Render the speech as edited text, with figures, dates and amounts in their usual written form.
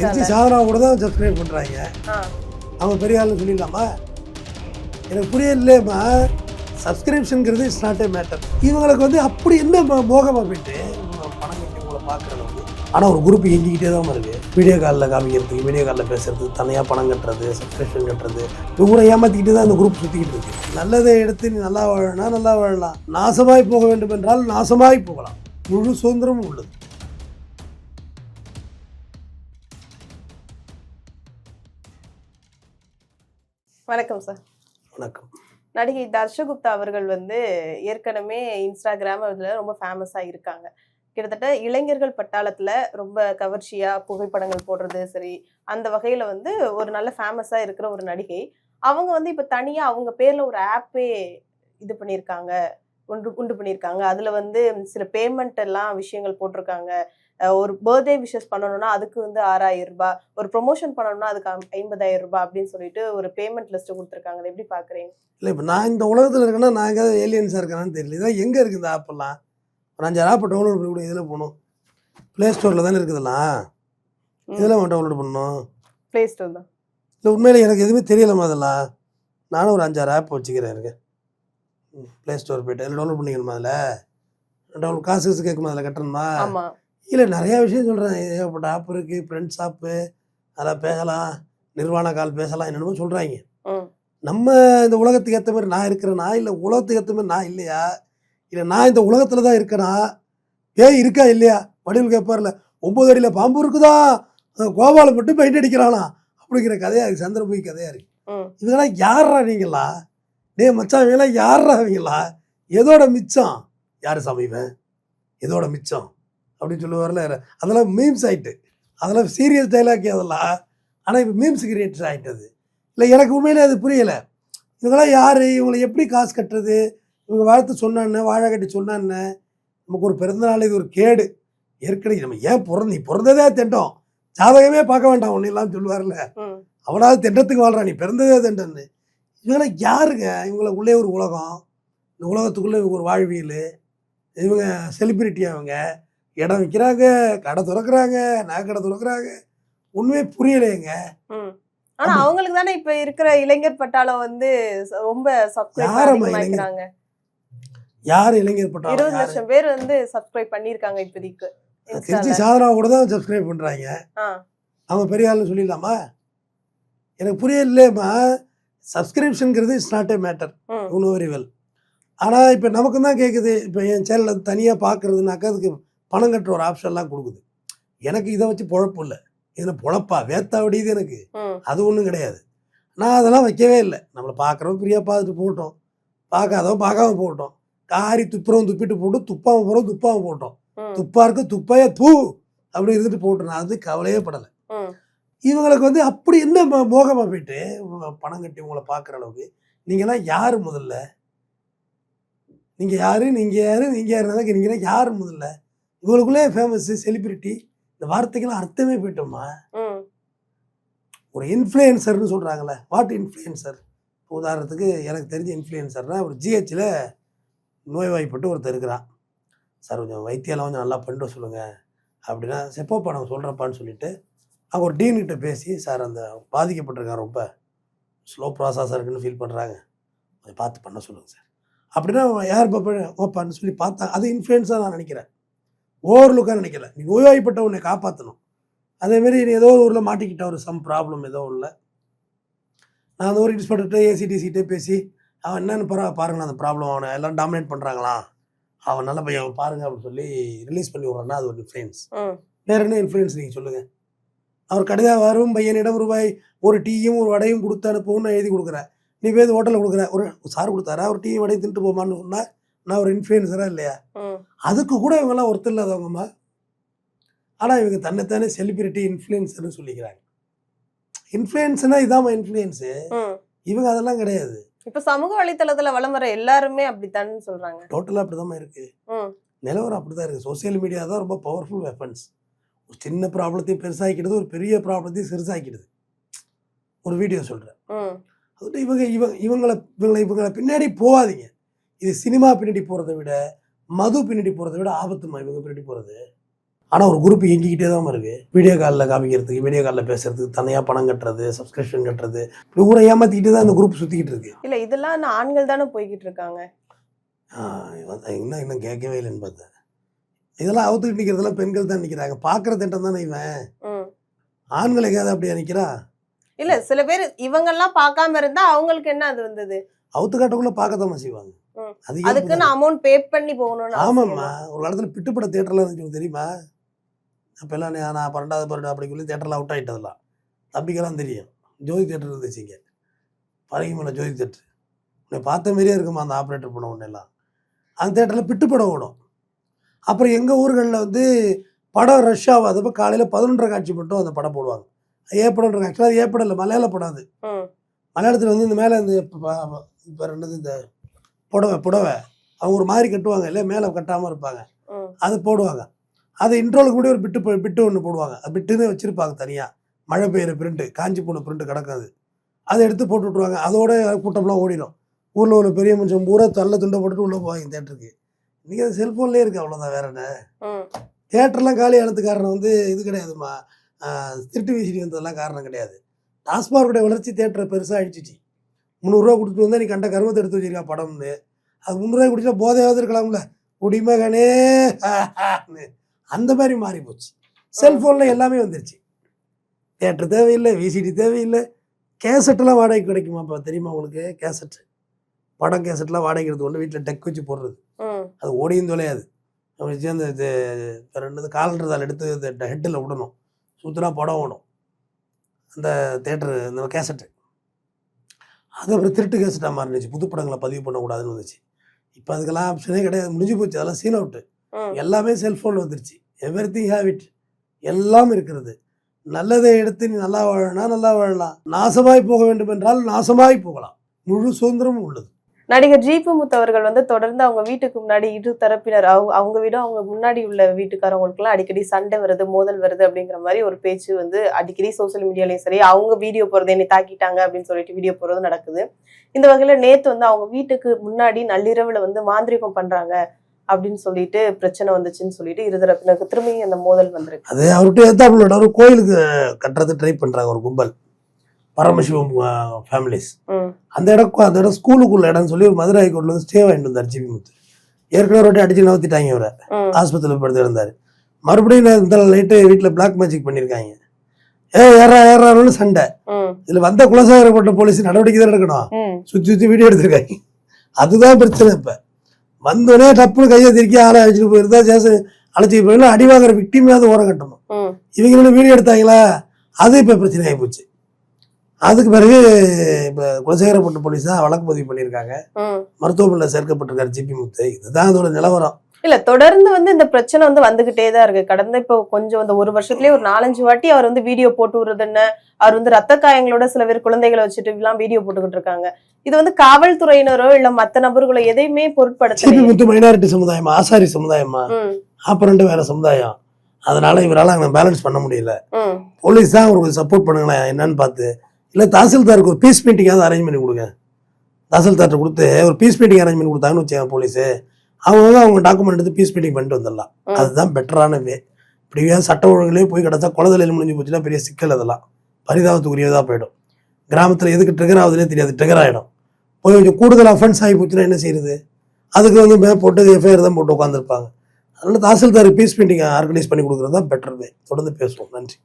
திருச்சி சாதனா கூட தான் சப்ஸ்கிரைப் பண்ணுறாங்க. அவங்க பெரிய ஆளுன்னு சொல்லிடலாமா? எனக்கு புரியலையேம்மா. சப்ஸ்கிரிப்ஷனுங்கிறது இட்ஸ் நாட் ஏ மேட்டர். இவங்களுக்கு வந்து அப்படி என்ன மோகமாக போயிட்டு பணம் கட்டி உங்களை பார்க்குறது வந்து. ஆனால் ஒரு குரூப் எங்கிக்கிட்டே தான் இருக்குது. வீடியோ காலில் காமிக்கிறதுக்கு, வீடியோ காலில் பேசுறதுக்கு தனியாக பணம் கட்டுறது, சப்ஸ்கிரிப்ஷன் கட்டுறது, இவங்களை ஏமாற்றிக்கிட்டு தான் அந்த குரூப் சுற்றிக்கிட்டு இருக்கு. நல்லதை எடுத்து நீ நல்லா வாழனா நல்லா வாழலாம், நாசமாய் போக வேண்டும் என்றால் நாசமாய் போகலாம். முழு சுதந்திரமும் உள்ளது. வணக்கம் சார். வணக்கம். நடிகை தர்ஷகுப்தா அவர்கள் வந்து ஏற்கனவே இன்ஸ்டாகிராம் அதில் ரொம்ப ஃபேமஸாக இருக்காங்க. கிட்டத்தட்ட இளைஞர்கள் பட்டாளத்தில் ரொம்ப கவர்ச்சியாக புகைப்படங்கள் போடுறது சரி, அந்த வகையில் வந்து ஒரு நல்ல ஃபேமஸாக இருக்கிற ஒரு நடிகை. அவங்க வந்து இப்போ தனியாக அவங்க பேரில் ஒரு ஆப்பே இது பண்ணியிருக்காங்க, உண்டு பண்ணியிருக்காங்க. அதில் வந்து சில பேமெண்ட் எல்லாம் விஷயங்கள் போட்டிருக்காங்க. ஒரு பர்த்டே விஷஸ் பண்ணணும்னா அதுக்கு வந்து 6000 ரூபாய், ஒரு ப்ரொமோஷன் பண்ணணும்னா அதுக்கு 50,000 ரூபாய் அப்படின்னு சொல்லிட்டு ஒரு பேமெண்ட் லிஸ்ட் கொடுத்துருக்காங்க. அதை எப்படி பார்க்குறீங்க? இல்லை, இப்போ நான் இந்த உலகத்தில் இருக்கேன்னா நான் எங்கேயாவது ஏலியன்ஸாக இருக்கேனான்னு தெரியல. இதான் எங்கே இருக்குது இந்த ஆப்பெல்லாம்? ஒரு 5 ஆப்பை டவுன்லோட் பண்ணி கூட இதில் போகணும். ப்ளே ஸ்டோரில் தானே இருக்குதுலாம். இதெல்லாம் டவுன்லோட் பண்ணணும். ப்ளே ஸ்டோர் தான். இல்லை, உண்மையில எனக்கு எதுவுமே தெரியலமா அதெல்லாம். நானும் ஒரு 5-6 ஆப் வச்சுக்கிறேன். எனக்கு ப்ளே ஸ்டோர் போய்ட்டு அதில் டவுன்லோட் பண்ணிக்கணுமா? அதில் காசு கேட்குமா? அதில் கட்டணுமா? இல்லை, நிறையா விஷயம் சொல்கிறேன். ஏகப்பட்ட ஆப் இருக்குது. ஃப்ரெண்ட்ஸ் ஆப்பு, அதெல்லாம் பேசலாம், நிர்வாண கால் பேசலாம், என்னென்னமோ சொல்கிறாங்க. நம்ம இந்த உலகத்துக்கு ஏற்ற மாதிரி நான் இருக்கிறேனா, இல்லை உலகத்துக்கு ஏற்ற மாதிரி நான் இல்லையா, இல்லை நான் இந்த உலகத்தில் தான் இருக்கேனா, பேய் இருக்கா இல்லையா? வடிவில் கேட்பார்ல, 9 அடியில் பாம்பு இருக்குதா, கோபாலை மட்டும் பெயிண்ட் அடிக்கிறானா அப்படிங்கிற கதையாக இருக்குது. சந்திரபூமி கதையாக இருக்குது. இவங்கெல்லாம் யாரா நீங்களா? மச்சான், இவங்கெல்லாம் யாரா அவங்களா? எதோட மிச்சம்? யார் சமைப்பேன் எதோட மிச்சம் அப்படின்னு சொல்லுவார்ல. அதெல்லாம் மீம்ஸ் ஆகிட்டு, அதெல்லாம் சீரியஸ் டைலாக் அதெல்லாம். ஆனால் இப்போ மீம்ஸ் கிரியேட்டர் ஆகிட்டது. இல்லை, எனக்கு உண்மையிலே அது புரியலை. இவங்கெல்லாம் யார்? இவங்களை எப்படி காசு கட்டுறது? இவங்க வாழ்த்து சொன்னான்னு, வாழை கட்டி சொன்னான்னு, நமக்கு ஒரு பிறந்தநாள் இது ஒரு கேடு. ஏற்கனவே நம்ம ஏன் நீ பிறந்ததே திட்டம், ஜாதகமே பார்க்க வேண்டாம் ஒன்றுலாம் சொல்லுவார்ல. அவனாவது திட்டத்துக்கு வாழ்றான், நீ பிறந்ததே திட்டம்னு. இவங்களாம் யாருங்க? இவங்களை உள்ளே ஒரு உலகம், இந்த உலகத்துக்குள்ளே இவங்க ஒரு வாழ்வியல். இவங்க செலிபிரிட்டி, அவங்க இடம் விற்கிறாங்க, கடை திறக்கிறாங்க, நகை திறக்கிறாங்க. ஒண்ணுமே புரியலையேங்க. ஆனா அவங்களுக்கு தானே இப்ப இருக்கிற இளைஞர் பட்டாளம் வந்து ரொம்ப சப்ஸ்கிரைப். யார் இளைஞர் பட்டாளம்? 20 லட்சம் பேர் வந்து சப்ஸ்கிரைப் பண்ணிருக்காங்க இப்போதைக்கு. திருச்சி சாதனா கூட தான் சப்ஸ்கிரைப் பண்றாங்க. அவங்க பெரிய ஆளுன்னு சொல்லிடலாமா? எனக்கு புரியலையேம்மா. சப்ஸ்கிரிப்ஷனுங்கிறது it's not a matter. Very well. ஆனால் இப்போ நமக்கு தான் கேட்குது. இப்போ என் சேனலில் தனியாக பார்க்குறதுனாக்கா அதுக்கு பணம் கட்டுற ஒரு ஆப்ஷன்லாம் கொடுக்குது. எனக்கு இதை வச்சு பொழப்பு இல்லை. இதில் பொழப்பா வேத்தா வடியுது எனக்கு. அது ஒன்றும் கிடையாது. நான் அதெல்லாம் வைக்கவே இல்லை. நம்மளை பார்க்குறோம், ஃப்ரீயாக பார்த்துட்டு போட்டோம், பார்க்காதவன் பார்க்காம போட்டோம், காரி துப்புறவும் துப்பிட்டு போட்டோம், துப்பாமல் போகிறோம் துப்பாமல் போட்டோம், துப்பா இருக்கு துப்பையா தூ அப்படி இருந்துட்டு போட்டோம். நான் அது கவலையே படலை. இவங்களுக்கு வந்து அப்படி என்ன மோகமாக போயிட்டு பணம் கட்டி உங்களை பார்க்குற அளவுக்கு. நீங்கள்லாம் யார் முதல்ல? நீங்கள் யார்? நீங்கள் யார்? நீங்கள் யாருன்னா நீங்கன்னா யார் முதல்ல? இவங்களுக்குள்ளே ஃபேமஸ்ஸு, செலிபிரிட்டி, இந்த வார்த்தைக்கெல்லாம் அர்த்தமே போயிட்டோம்மா. ஒரு இன்ஃப்ளூயன்சர்னு சொல்கிறாங்களே, வாட் இன்ஃப்ளூயன்சர்? உதாரணத்துக்கு எனக்கு தெரிஞ்ச இன்ஃப்ளூயன்சர்னால் ஒரு ஜிஹெச்சில் நோய்வாய்ப்பட்டு ஒருத்தர் இருக்கிறான். சார் கொஞ்சம் வைத்தியெல்லாம் கொஞ்சம் நல்லா பண்ணிட்டு சொல்லுங்கள் அப்படின்னா, செப்போப்பா நான் சொல்கிறப்பான்னு சொல்லிவிட்டு அவங்க ஒரு டீன்கிட்ட பேசி, சார் அந்த பாதிக்கப்பட்டிருக்கான், ரொம்ப ஸ்லோ ப்ராசஸாக இருக்குன்னு ஃபீல் பண்ணுறாங்க, அதை பார்த்து பண்ண சொல்லுங்கள் சார் அப்படின்னா யார் ஓப்பான்னு சொல்லி பார்த்தாங்க. அது இன்ஃப்ளூயன்ஸாக நான் நினைக்கிறேன், ஓவர்லுக்காக நினைக்கல. நீ நோய்வாய்ப்பட்ட உன்னை காப்பாற்றணும். அதேமாரி நீ ஏதோ ஊரில் மாட்டிக்கிட்ட ஒரு சம் ப்ராப்ளம் ஏதோ இல்லை, நான் அந்த ஒரு இன்ஸ்பெக்டர்கிட்ட ஏசிடிசிகிட்டே பேசி அவன் என்னென்னு பாருங்களேன் அந்த ப்ராப்ளம், அவனை எல்லாம் டாமினேட் பண்ணுறாங்களாம், அவன் நல்ல பையன் அவன் பாருங்க அப்படின்னு சொல்லி ரிலீஸ் பண்ணி விட்றான்னா அது ஒரு இன்ஃப்ளூயன்ஸ். வேறு என்ன இன்ஃப்ளூயன்ஸ் நீங்கள் சொல்லுங்கள்? அவர் கடிதம் வரும் பையனிடம் ரூபாய் ஒரு டீயும் ஒரு வடையும் கொடுத்து அனுப்பவும் நான் எழுதி கொடுக்குறேன். நீ போய் ஹோட்டலில் கொடுக்குற, ஒரு சார் கொடுத்தாரா ஒரு டீயும் வடையும் தின்ட்டு போமான்னு சொன்னால் நான் ஒரு இன்ஃப்ளூயன்ஸராக இல்லையா? அதுக்கு கூட இவங்கெல்லாம் ஒருத்தர் இல்லாதவங்கம்மா. ஆனால் இவங்க தன்னைத்தானே செலிபிரிட்டி இன்ஃப்ளூயன்சர்னு சொல்லிக்கிறாங்க. இன்ஃப்ளூயன்ஸ்னா இதாம்மா இன்ஃப்ளூயன்ஸு. இவங்க அதெல்லாம் கிடையாது. இப்போ சமூக வலைத்தளத்தில் வளம் வர எல்லாருமே அப்படித்தான்னு சொல்கிறாங்க. டோட்டலாக அப்படி தான் இருக்குது. நிலவரம் அப்படி தான் இருக்குது. சோசியல் மீடியா தான் ரொம்ப பவர்ஃபுல் வெப்பன்ஸ். ஒரு சின்ன ப்ராப்ளத்தையும் பெருசாக்கிடுது, ஒரு பெரிய ப்ராப்ளத்தையும் சிறுசாக்கிடுது. ஒரு வீடியோ சொல்கிறேன், அது இவங்களை பின்னாடி போகாதீங்க. இது சினிமா பின்னாடி போகிறத விட, மது பின்னாடி போகிறத விட ஆபத்துமா இவங்க பின்னாடி போகிறது. ஆனால் ஒரு குரூப் இயங்கிக்கிட்டே தான் இருக்குது. வீடியோ காலில் காமிக்கிறதுக்கு, வீடியோ காலில் பேசுறதுக்கு தனியாக பணம் கட்டுறது, சப்ஸ்கிரிப்ஷன் கட்டுறது, இப்படி ஊரை ஏமாற்றிக்கிட்டு தான் இந்த குரூப் சுற்றிக்கிட்டு இருக்கு. இல்லை இதெல்லாம் ஆண்கள் தானே போய்கிட்டு இருக்காங்க. இன்னும் கேட்கவே இல்லைன்னு பார்த்தேன். இதெல்லாம் அவுத்துக்கிட்டு நிற்கிறதுலாம் பெண்கள் தான் நிற்கிறாங்க. பார்க்குற திட்டம் தானே இவன். ஆண்களை எங்கேயாவது அப்படியா நிற்கிறா? இல்லை சில பேர் இவங்கெல்லாம் பார்க்காம இருந்தா அவங்களுக்கு என்ன அது வந்தது? அவுத்து காட்டக்குள்ளே பார்க்கத்தான் செய்வாங்க. அதுக்குன்னு அமௌண்ட் பே பண்ணி போகணும்னு. ஆமாம்மா, ஒரு காலத்தில் பிட்டுப்பட தேட்டர்லாம் இருந்துச்சு தெரியுமா? அப்போல்லாம் நான் 12வது பருடம் அப்படிக்குள்ளே தேட்டரில் அவுட் ஆகிட்டதெல்லாம் தம்பிக்கெல்லாம் தெரியும். ஜோதி தேட்டர் இருந்துச்சு இங்கே பரங்கிமலை ஜோதி தேட்டர். உன்னை பார்த்த மாரியே இருக்குமா அந்த ஆப்ரேட்டர் பண்ண ஒன்றெல்லாம். அந்த தேட்டரில் பிட்டுப்படம் ஓடும். அப்புறம் எங்கள் ஊர்களில் வந்து படம் ரஷ் ஆகாதப்போ காலையில் 11:30 காட்சி மட்டும் அந்த படம் போடுவாங்க. ஏப்படம் ஆக்சுவலாக அது ஏப்படம் இல்லை, மலையாள படம். அது மலையாளத்தில் வந்து இந்த மேலே இந்த இப்போ ரெண்டு இந்த புடவை அவங்க ஒரு மாதிரி கட்டுவாங்க இல்லை, மேலே கட்டாமல் இருப்பாங்க, அது போடுவாங்க. அது இன்ட்ரோலுக்கு கூட ஒரு பிட்டு ஒன்று போடுவாங்க. அது பிட்டுன்னு வச்சுருப்பாங்க தனியாக. மழை பெய்யுற பிரிண்ட்டு, காஞ்சி போன பிரிண்ட்டு கிடக்காது, அதை எடுத்து போட்டு விட்ருவாங்க. அதோட கூட்டம்லாம் ஓடிடும். ஊரில் ஒரு பெரிய மனுஷன் பூரா தள்ள துண்டை போட்டுட்டு உள்ளே போவாங்க தேட்டருக்கு. இன்றைக்கி அது செல்ஃபோன்லேயே இருக்குது, அவ்வளோதான். வேற என்ன? தேட்டர்லாம் காலி ஆனதுக்கு காரணம் வந்து இது கிடையாதுமா, திருட்டு வீசிட்டு வந்ததெல்லாம் காரணம் கிடையாது. டாஸ்மார்க்குடைய வளர்ச்சி தேட்டரை பெருசாக அழிச்சிச்சு. 300 ரூபா கொடுத்துட்டு வந்தால் நீ கண்ட கருமத்தை எடுத்து வச்சிருக்கா படம்னு. அது 300 ரூபாய் குடிச்சா போதையாவது இருக்கலாம்ல, குடிமகனே அந்த மாதிரி மாறி போச்சு. செல்ஃபோனில் எல்லாமே வந்துருச்சு. தேட்டர் தேவையில்லை, விசிடி தேவையில்லை. கேசட்டெல்லாம் வாடகைக்கு கிடைக்குமா இப்போ தெரியுமா உங்களுக்கு? கேசட்டு படம் கேசட்லாம் வாடகைக்கு எடுத்து கொண்டு வீட்டில் டெக் வச்சு போடுறது. அது ஓடியும் தொலையாது. வச்சு அந்த ரெண்டு காலண்டர் எடுத்து இந்த ஹெட்டில் விடணும், சுற்றினா படம் ஓடும் அந்த தேட்டரு இந்த கேசட்டு. அது அப்புறம் திருட்டு கேசட்டாக மாறிடுச்சு. புது படங்களை பதிவு பண்ணக்கூடாதுன்னு வந்துச்சு. இப்போ அதுக்கெல்லாம் ஆப்ஷனே கிடையாது, முடிஞ்சு போச்சு. அதெல்லாம் சீன் அவுட்டு. எல்லாமே செல்ஃபோனில் வந்துருச்சு. எவ்ரிதிங் ஹேவ் இட், எல்லாம் இருக்கிறது. நல்லதை எடுத்து நீ நல்லா வாழனா நல்லா வாழலாம், நாசமாய் போக வேண்டும் என்றால் நாசமாய் போகலாம். முழு சுதந்திரமும் உள்ளது. நடிகர் ஜிபி முத்து அவர்கள் வந்து தொடர்ந்து அவங்க வீட்டுக்கு முன்னாடி இரு தரப்பினர் அவங்க வீடு அவங்க முன்னாடி உள்ள வீட்டுக்காரவங்களுக்குலாம் அடிக்கடி சண்டை வருது, மோதல் வருது அப்படிங்கிற மாதிரி ஒரு பேச்சு வந்து அடிக்கடி சோசியல் மீடியாலையும் சரி, அவங்க வீடியோ போறது என்னை தாக்கிட்டாங்க அப்படின்னு சொல்லிட்டு வீடியோ போறது நடக்குது. இந்த வகையில நேத்து வந்து அவங்க வீட்டுக்கு முன்னாடி நள்ளிரவுல வந்து மாந்திரிகம் பண்றாங்க அப்படின்னு சொல்லிட்டு பிரச்சனை வந்துச்சுன்னு சொல்லிட்டு இருதரப்பினருக்கு திரும்பி அந்த மோதல் வந்திருக்கு. அது அவர்கிட்ட ஏத்தாப்புல ஒரு கோயிலுக்கு கட்டுறது ட்ரை பண்றாங்க ஒரு கும்பல், பரமசிவம் ஃபேமிலிஸ். அந்த இடம் ஸ்கூலுக்குள்ள இடம்னு சொல்லி ஒரு மதுரை ஹைகோர்ட்ல வந்து ஸ்டே வாங்கிட்டு வந்தார் ஜிபி முத்து. ஏற்கனவே ஒரு அடிச்சு நவத்திட்டாங்க, இவரை ஆஸ்பத்திரியில் படுத்து இருந்தாரு. மறுபடியும் இந்த நைட்டு வீட்டில் பிளாக் மேஜிக் பண்ணியிருக்காங்க. ஏறான்னு சண்டை. இதுல வந்த குலசாகரப்பட்ட போலீஸ் நடவடிக்கை தான் எடுக்கணும், சுத்தி வீடியோ எடுத்திருக்காங்க. அதுதான் பிரச்சனை. இப்ப வந்தோடனே டப்புன்னு கையை திருக்கி ஆளை அழைச்சிட்டு போயிருந்தா சேஷன் அழைச்சிட்டு போயிருந்தா அடி வாங்குற விக்டிமையாவது ஓரம் கட்டணும். இவங்க வீடியோ எடுத்தாங்களா, அது இப்ப பிரச்சனை ஆகி போச்சு. அதுக்கு பிறகு இப்ப குலசேகரப்பட்ட போலீஸ் தான் வழக்கு பதிவு பண்ணியிருக்காங்க. மருத்துவமனையில் சேர்க்கப்பட்டிருக்காரு ஜிபி முத்து. இதுதான் அதோட நிலவரம். இல்ல தொடர்ந்து வந்து இந்த பிரச்சனை வந்து வந்துகிட்டே தான் இருக்கு. கடந்த இப்போ கொஞ்சம் இந்த ஒரு வருஷத்துலயே ஒரு 4-5 வாட்டி அவர் வந்து வீடியோ போட்டு விடுறது என்ன, அவர் வந்து ரத்த காயங்களோட சில பேர் குழந்தைகளை வச்சுட்டு எல்லாம் வீடியோ போட்டுக்கிட்டு இருக்காங்க. இது வந்து காவல்துறையினரோ இல்ல மத்த நபர்களோ எதையுமே பொருட்படுத்த மைனாரிட்டி சமுதாயமா, ஆசாரி சமுதாயமா, அப்புறம் வேற சமுதாயம். அதனால இவரால் அங்க பேலன்ஸ் பண்ண முடியல. போலீஸ் தான் அவருக்கு சப்போர்ட் பண்ணுங்களேன் என்னன்னு பார்த்து. இல்ல தாசில்தாருக்கு ஒரு பீஸ் மீட்டிங்காவது அரேஞ்ச் பண்ணி கொடுங்க. தாசில்தார்ட்ட கொடுத்து ஒரு பீஸ் மீட்டிங் அரேஞ்ச் பண்ணி கொடுத்தாங்கன்னு வச்சுக்கோங்க போலீஸ், அவங்க டாக்குமெண்ட் எடுத்து பீஸ் மீட்டிங் பண்ணிட்டு வந்துடலாம். அதுதான் பெட்டரான வே. இப்படியே சட்ட ஒழுங்குலேயே போய் கிடச்சா குலதலையில் முடிஞ்சு போச்சுன்னா பெரிய சிக்கல். அதெல்லாம் பரிதாபத்துக்குரியதாக போயிடும். கிராமத்தில் எதுக்கு ட்ரிகர் ஆகுதுன்னே தெரியாது, ட்ரிகர் ஆகிடும். போய் கொஞ்சம் கூடுதல் அஃபென்ஸ் ஆகி போச்சுன்னா என்ன செய்யுது? அதுக்கு வந்து போட்டு எஃப்ஐஆர் தான் போட்டு உட்காந்துருப்பாங்க. அதனால தாசில்தார் பீஸ் மீட்டிங் ஆர்கனைஸ் பண்ணி கொடுக்குறது தான் பெட்டர் வே. தொடர்ந்து பேசுவோம். நன்றி.